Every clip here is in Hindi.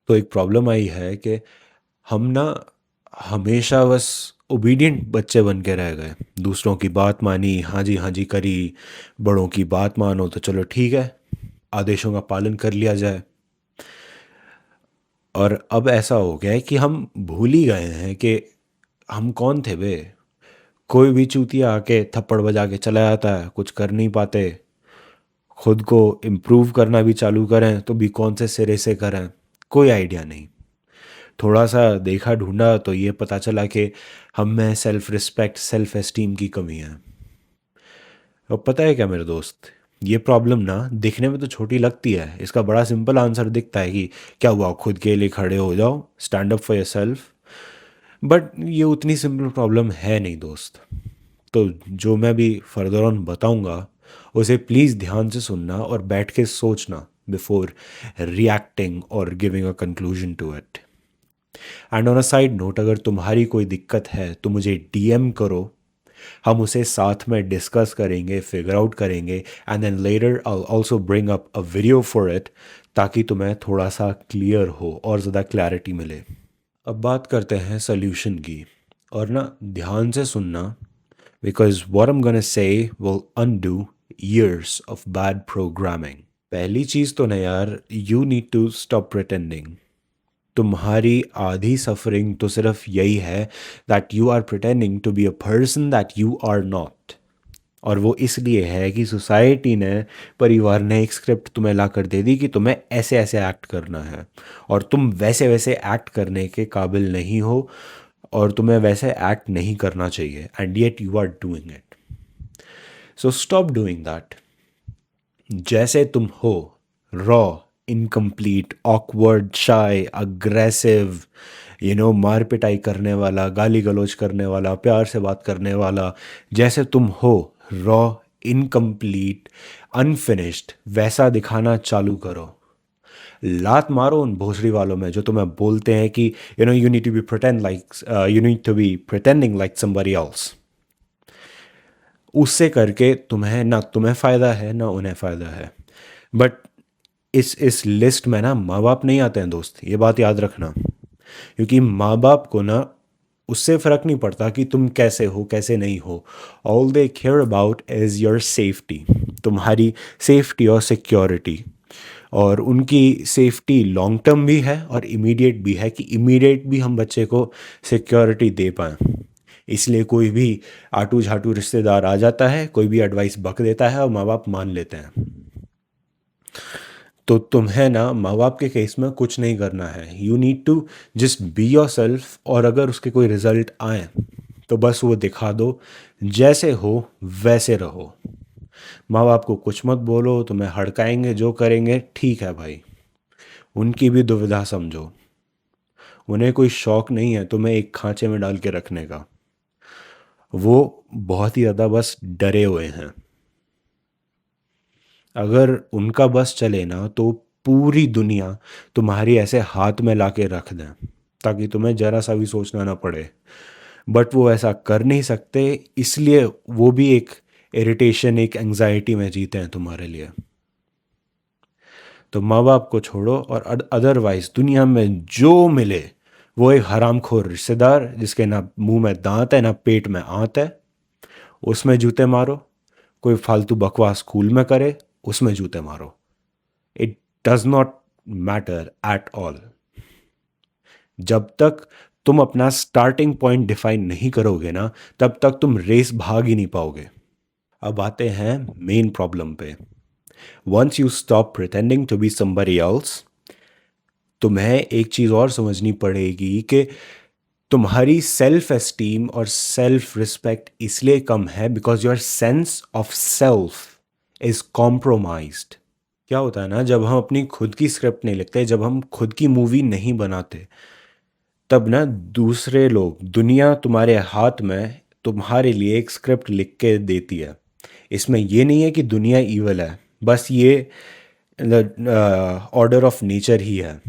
तो एक प्रॉब्लम आई है कि हम ना हमेशा बस ओबीडिएंट बच्चे बन के रह गए। दूसरों की बात मानी, हाँ जी करी। बड़ों की बात मानो तो चलो ठीक है, आदेशों का पालन कर लिया जाए। और अब ऐसा हो गया है कि हम भूल ही गए हैं कि हम कौन थे बे। कोई भी चूतिया आके थप्पड़ बजा के चला जाता है, कुछ कर नहीं पाते। खुद को इम्प्रूव करना भी चालू करें तो भी कौन से सिरे से करें, कोई आइडिया नहीं। थोड़ा सा देखा ढूंढा तो ये पता चला कि हम में सेल्फ रिस्पेक्ट, सेल्फ एस्टीम की कमी है। और पता है क्या मेरे दोस्त, ये प्रॉब्लम ना दिखने में तो छोटी लगती है, इसका बड़ा सिंपल आंसर दिखता है कि क्या हुआ, खुद के लिए खड़े हो जाओ, stand up for your self. But ये उतनी सिंपल प्रॉब्लम है नहीं दोस्त। तो जो मैं भी फर्दर ऑन बताऊंगा उसे प्लीज़ ध्यान से सुनना और बैठ के सोचना बिफोर रिएक्टिंग और giving a conclusion to it. And on a side note, अगर तुम्हारी कोई दिक्कत है तो मुझे डीएम करो, हम उसे साथ में डिस्कस करेंगे, फिगर आउट करेंगे, and then later I also bring up a video for it, ताकि तुम्हें थोड़ा सा क्लियर हो और ज़्यादा क्लैरिटी मिले। अब बात करते हैं सोल्यूशन की। और ना ध्यान से सुनना, because what I'm gonna say will undo years of bad programming। पहली चीज़ तो ना यार, you need to stop pretending। तुम्हारी आधी सफरिंग तो सिर्फ यही है that you are pretending to be a person that you are not. और वो इसलिए है कि सोसाइटी ने, परिवार ने एक स्क्रिप्ट तुम्हें ला कर दे दी कि तुम्हें ऐसे ऐसे एक्ट करना है, और तुम वैसे वैसे एक्ट करने के काबिल नहीं हो, और तुम्हें वैसे एक्ट नहीं करना चाहिए, and yet you are doing it. So stop doing that. जैसे तुम हो, raw, incomplete, awkward, shy, aggressive, मार पिटाई करने वाला, गाली गलौज करने वाला, प्यार से बात करने वाला, जैसे तुम हो, रॉ, इनकम्प्लीट, अनफिनिश्ड, वैसा दिखाना चालू करो। लात मारो उन भोसड़ी वालों में जो तुम्हें बोलते हैं कि you need to be pretend like, you need to be pretending like somebody else. उससे करके तुम्हें फ़ायदा है ना उन्हें फ़ायदा है। बट इस लिस्ट में ना माँ बाप नहीं आते हैं दोस्त, ये बात याद रखना। क्योंकि माँ बाप को ना उससे फ़र्क नहीं पड़ता कि तुम कैसे हो कैसे नहीं हो। All they care about is your safety, तुम्हारी सेफ्टी और सिक्योरिटी। और उनकी सेफ्टी लॉन्ग टर्म भी है और इमीडिएट भी है, कि इमीडिएट भी हम बच्चे को सिक्योरिटी दे पाएँ। इसलिए कोई भी आटू झाटू रिश्तेदार आ जाता है, कोई भी एडवाइस बक देता है और माँ बाप मान लेते हैं। तो तुम्हें ना माँ बाप के केस में कुछ नहीं करना है, you need to just be yourself. और अगर उसके कोई रिजल्ट आए तो बस वो दिखा दो, जैसे हो वैसे रहो। माँ बाप को कुछ मत बोलो, तुम्हें हड़काएंगे, जो करेंगे ठीक है भाई। उनकी भी दुविधा समझो, उन्हें कोई शौक नहीं है तुम्हें एक खांचे में डाल के रखने का। वो बहुत ही ज़्यादा बस डरे हुए हैं। अगर उनका बस चले ना तो पूरी दुनिया तुम्हारी ऐसे हाथ में ला के रख दें, ताकि तुम्हें जरा सा भी सोचना ना पड़े। बट वो ऐसा कर नहीं सकते, इसलिए वो भी एक इरिटेशन, एक एंजाइटी में जीते हैं तुम्हारे लिए। तो माँ बाप को छोड़ो, और अदरवाइज दुनिया में जो मिले, वो एक हरामखोर रिश्तेदार जिसके ना मुंह में दांत है ना पेट में आंत है, उसमें जूते मारो। कोई फालतू बकवास स्कूल में करे, उसमें जूते मारो। It does not matter at all. जब तक तुम अपना स्टार्टिंग पॉइंट डिफाइन नहीं करोगे ना, तब तक तुम रेस भाग ही नहीं पाओगे। अब आते हैं मेन प्रॉब्लम पे। Once you stop pretending to be somebody else, तुम्हें एक चीज़ और समझनी पड़ेगी कि तुम्हारी सेल्फ एस्टीम और सेल्फ रिस्पेक्ट इसलिए कम है because your sense of self is compromised. क्या होता है ना, जब हम अपनी खुद की स्क्रिप्ट नहीं लिखते, जब हम खुद की मूवी नहीं बनाते, तब ना दूसरे लोग, दुनिया तुम्हारे हाथ में तुम्हारे लिए एक स्क्रिप्ट लिख के देती है। इसमें ये नहीं है कि दुनिया ईवल है, बस ये ऑर्डर ऑफ नेचर ही है।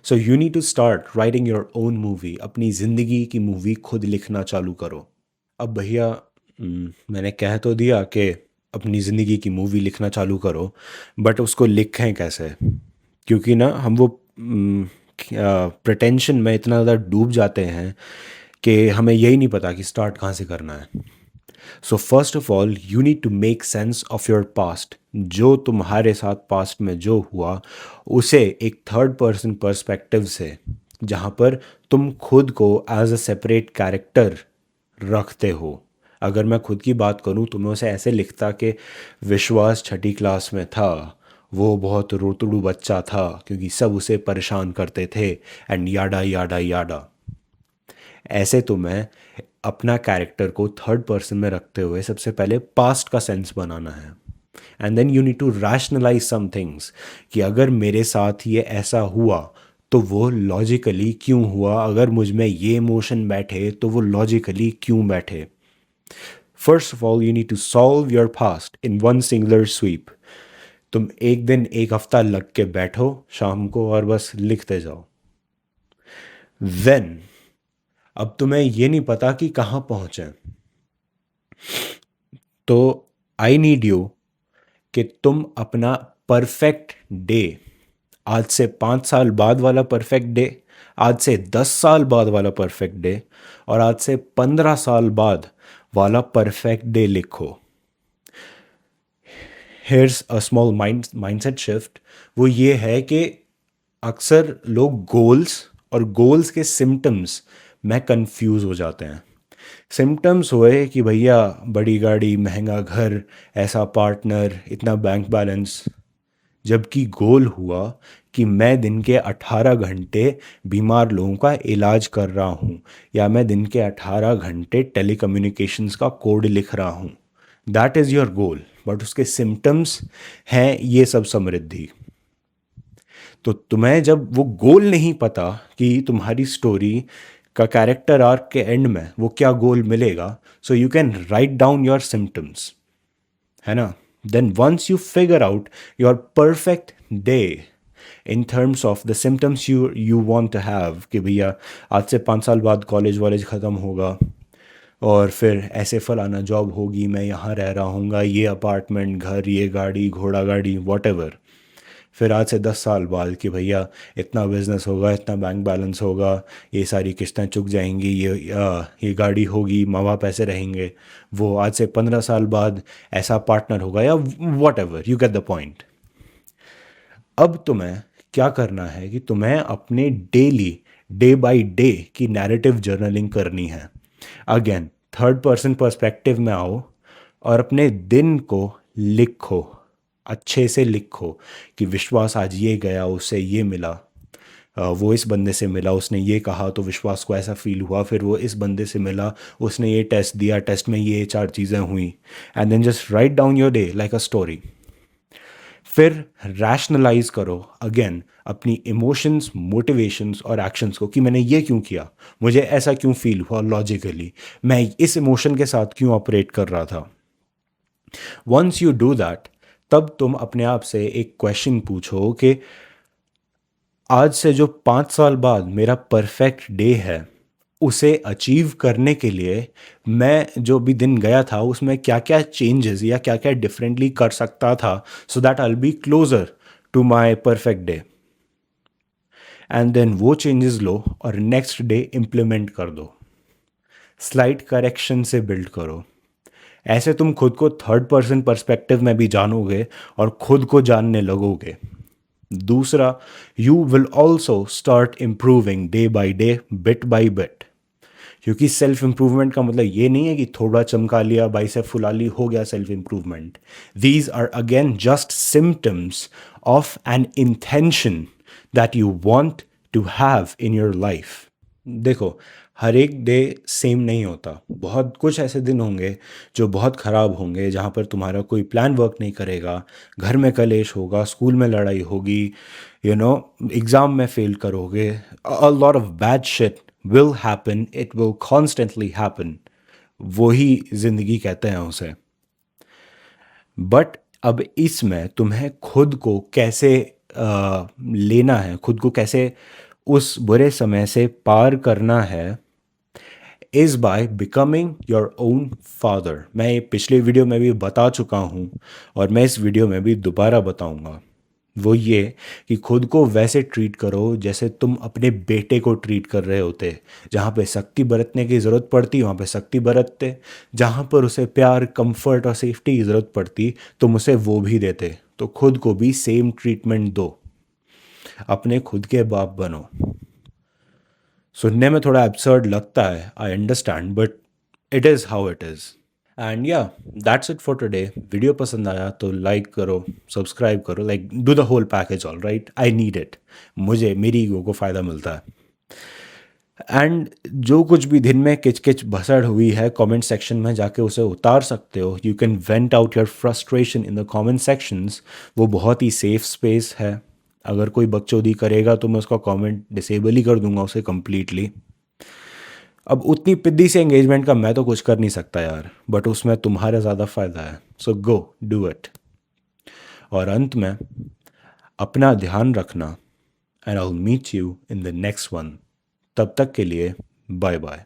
So you need to start writing your own movie. अपनी ज़िंदगी की मूवी खुद लिखना चालू करो। अब भैया, मैंने कह तो दिया कि अपनी ज़िंदगी की मूवी लिखना चालू करो, बट उसको लिखें कैसे? क्योंकि ना हम वो प्रिटेंशन में इतना ज़्यादा डूब जाते हैं कि हमें यही नहीं पता कि स्टार्ट कहाँ से करना है। So first of all you need to make sense of your past. जो तुम्हारे साथ पास्ट में जो हुआ उसे एक थर्ड पर्सन पर्सपेक्टिव से, जहाँ पर तुम खुद को एज अ सेपरेट कैरेक्टर रखते हो। अगर मैं खुद की बात करूँ तो मैं उसे ऐसे लिखता कि विश्वास छठी क्लास में था, वो बहुत रोतड़ू बच्चा था क्योंकि सब उसे परेशान करते थे एंड याडा याडा याडा। ऐसे तो मैं अपना कैरेक्टर को थर्ड पर्सन में रखते हुए सबसे पहले पास्ट का सेंस बनाना है, and then you need to rationalise some things कि अगर मेरे साथ ये ऐसा हुआ तो वो लॉजिकली क्यों हुआ, अगर मुझ में ये इमोशन बैठे तो वो लॉजिकली क्यों बैठे। First of all you need to solve your past in one singular sweep. तुम एक दिन एक हफ्ता लग के बैठो शाम को और बस लिखते जाओ। देन अब तुम्हें ये नहीं पता कि कहाँ पहुँचे, तो आई नीड यू कि तुम अपना परफेक्ट डे, आज से 5 साल बाद वाला परफेक्ट डे, आज से 10 साल बाद वाला परफेक्ट डे और आज से 15 साल बाद वाला परफेक्ट डे लिखो। Hairs a small mindset shift. वो ये है कि अक्सर लोग गोल्स और गोल्स के सिम्टम्स में कंफ्यूज हो जाते हैं। सिम्टम्स हुए कि भैया बड़ी गाड़ी, महंगा घर, ऐसा पार्टनर, इतना बैंक बैलेंस, जबकि गोल हुआ कि मैं दिन के 18 घंटे बीमार लोगों का इलाज कर रहा हूँ, या मैं दिन के 18 घंटे टेलीकम्युनिकेशंस का कोड लिख रहा हूँ। That is your goal, but उसके सिम्टम्स हैं ये सब समृद्धि। तो तुम्हें जब वो गोल नहीं पता कि तुम्हारी स्टोरी का कैरेक्टर आर्क के एंड में वो क्या गोल मिलेगा, so you can write down your symptoms, है ना। Then once you figure out your perfect day in terms of the symptoms you want to have, कि भैया आज से 5 साल बाद कॉलेज वॉलेज ख़त्म होगा और फिर ऐसे फलाना जॉब होगी, मैं यहाँ रह रहा हूँगा, ये अपार्टमेंट, घर, ये गाड़ी, घोड़ा गाड़ी, वॉट एवर। फिर आज से 10 साल बाद कि भैया इतना बिजनेस होगा, इतना बैंक बैलेंस होगा, ये सारी किस्तें चुक जाएंगी, ये गाड़ी होगी, माँ बाप ऐसे रहेंगे। वो आज से 15 साल बाद ऐसा पार्टनर होगा, या what ever, you get the point. अब तुम्हें क्या करना है कि तुम्हें अपने डेली, डे बाय डे की नैरेटिव जर्नलिंग करनी है। अगेन थर्ड पर्सन पर्सपेक्टिव में आओ और अपने दिन को लिखो, अच्छे से लिखो कि विश्वास आज ये गया, उससे ये मिला, वो इस बंदे से मिला, उसने ये कहा तो विश्वास को ऐसा फील हुआ, फिर वो इस बंदे से मिला, उसने ये टेस्ट दिया, टेस्ट में ये 4 चीज़ें हुई, and then just write down your day like a story. फिर रैशनलाइज करो अगेन अपनी इमोशंस, मोटिवेशंस और एक्शंस को कि मैंने ये क्यों किया, मुझे ऐसा क्यों फील हुआ लॉजिकली, मैं इस इमोशन के साथ क्यों ऑपरेट कर रहा था। वंस यू डू दैट, तब तुम अपने आप से एक क्वेश्चन पूछो कि आज से जो 5 साल बाद मेरा परफेक्ट डे है, उसे अचीव करने के लिए मैं जो भी दिन गया था उसमें क्या क्या चेंजेस या क्या क्या डिफरेंटली कर सकता था, so that I will be closer to my perfect day. And then वो चेंजेस लो और नेक्स्ट डे इम्प्लीमेंट कर दो, स्लाइड करेक्शन से बिल्ड करो। ऐसे तुम खुद को थर्ड पर्सन पर्सपेक्टिव में भी जानोगे और खुद को जानने लगोगे। दूसरा, you will also start improving day by day, bit by bit. क्योंकि सेल्फ इंप्रूवमेंट का मतलब ये नहीं है कि थोड़ा चमका लिया, बाइसेप फुला ली, हो गया self improvement. These are again just symptoms of an intention that you want to have in your life. देखो, हर एक डे सेम नहीं होता। बहुत कुछ ऐसे दिन होंगे जो बहुत ख़राब होंगे, जहाँ पर तुम्हारा कोई प्लान वर्क नहीं करेगा, घर में कलेश होगा, स्कूल में लड़ाई होगी, एग्ज़ाम में फेल करोगे, a lot of bad shit will happen, it will constantly happen। वही ज़िंदगी कहते हैं उसे। बट अब इसमें तुम्हें खुद को कैसे लेना है, खुद को कैसे उस बुरे समय से पार करना है, is by becoming your own father. मैं ये पिछले वीडियो में भी बता चुका हूँ और मैं इस वीडियो में भी दोबारा बताऊँगा। वो ये कि खुद को वैसे ट्रीट करो जैसे तुम अपने बेटे को ट्रीट कर रहे होते। जहाँ पे सख्ती बरतने की ज़रूरत पड़ती वहाँ पे सख्ती बरतते, जहाँ पर उसे प्यार, कंफर्ट और सेफ्टी की ज़रूरत पड़ती तुम उसे वो भी देते। तो खुद को भी सेम ट्रीटमेंट दो, अपने खुद के बाप बनो। सुनने में थोड़ा एब्सर्ड लगता है, I understand, but it is how it is. And yeah, that's it for today. Video पसंद आया तो लाइक करो, सब्सक्राइब करो, like do the whole package, all right, I need it. मुझे, मेरी ईगो को फ़ायदा मिलता है। एंड जो कुछ भी दिन में किचकिच भसड़ हुई है, कमेंट सेक्शन में जाके उसे उतार सकते हो। You can went out your frustration in the comment sections. वो बहुत ही सेफ स्पेस है। अगर कोई बकचोदी करेगा तो मैं उसका कमेंट डिसेबल ही कर दूंगा उसे कम्प्लीटली। अब उतनी पिद्दी से एंगेजमेंट का मैं तो कुछ कर नहीं सकता यार, बट उसमें तुम्हारा ज़्यादा फ़ायदा है। So go do it. और अंत में अपना ध्यान रखना, and I will meet you in the next one. तब तक के लिए बाय बाय।